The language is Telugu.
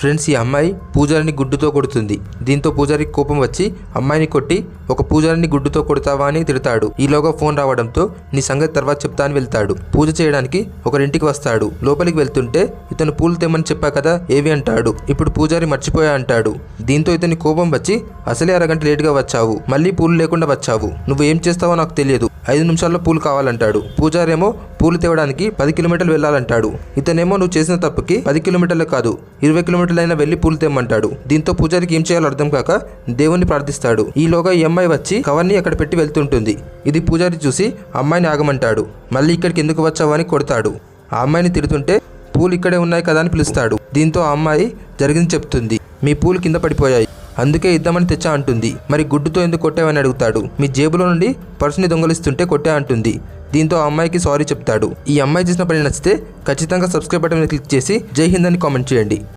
ఫ్రెండ్స్, ఈ అమ్మాయి పూజారిని గుడ్డుతో కొడుతుంది. దీంతో పూజారికి కోపం వచ్చి అమ్మాయిని కొట్టి ఒక పూజారిని గుడ్డుతో కొడతావా అని తిడతాడు. ఈలోగా ఫోన్ రావడంతో నీ సంగతి తర్వాత చెప్తా అని వెళ్తాడు. పూజ చేయడానికి ఒకరింటికి వస్తాడు. లోపలికి వెళ్తుంటే ఇతను పూలు తెమ్మని చెప్పా కదా, ఏవి అంటాడు. ఇప్పుడు పూజారి మర్చిపోయా అంటాడు. దీంతో ఇతని కోపం వచ్చి అసలే అరగంట లేటుగా వచ్చావు, మళ్ళీ పూలు లేకుండా వచ్చావు, నువ్వు ఏం చేస్తావో నాకు తెలియదు, 5 నిమిషాల్లో పూలు కావాలంటాడు. పూజారేమో పూలు తేవడానికి 10 కిలోమీటర్లు వెళ్ళాలంటాడు. ఇతనేమో నువ్వు చేసిన తప్పుకి 10 కిలోమీటర్లు కాదు 20 కిలోమీటర్లైనా వెళ్ళి పూలు తెమ్మంటాడు. దీంతో పూజారికి ఏం చేయాలో అర్థం కాక దేవుణ్ణి ప్రార్థిస్తాడు. ఈలోగా ఈ అమ్మాయి వచ్చి కవర్ని అక్కడ పెట్టి వెళ్తుంటుంది. ఇది పూజారి చూసి అమ్మాయిని ఆగమంటాడు. మళ్ళీ ఇక్కడికి ఎందుకు వచ్చావు అని కొడతాడు. ఆ అమ్మాయిని తిడుతుంటే పూలు ఇక్కడే ఉన్నాయి కదా అని పిలుస్తాడు. దీంతో ఆ అమ్మాయి జరిగింది చెప్తుంది. మీ పూలు కింద పడిపోయాయి, అందుకే ఇద్దామని తెచ్చా అంటుంది. మరి గుడ్డుతో ఎందుకు కొట్టావని అడుగుతాడు. మీ జేబులో నుండి పర్సుని దొంగలిస్తుంటే కొట్టా అంటుంది. దీంతో ఆ అమ్మాయికి సారీ చెప్తాడు. ఈ అమ్మాయి చేసిన పని నచ్చితే ఖచ్చితంగా సబ్స్క్రైబ్ బటన్ క్లిక్ చేసి జై హింద్ అని కామెంట్ చేయండి.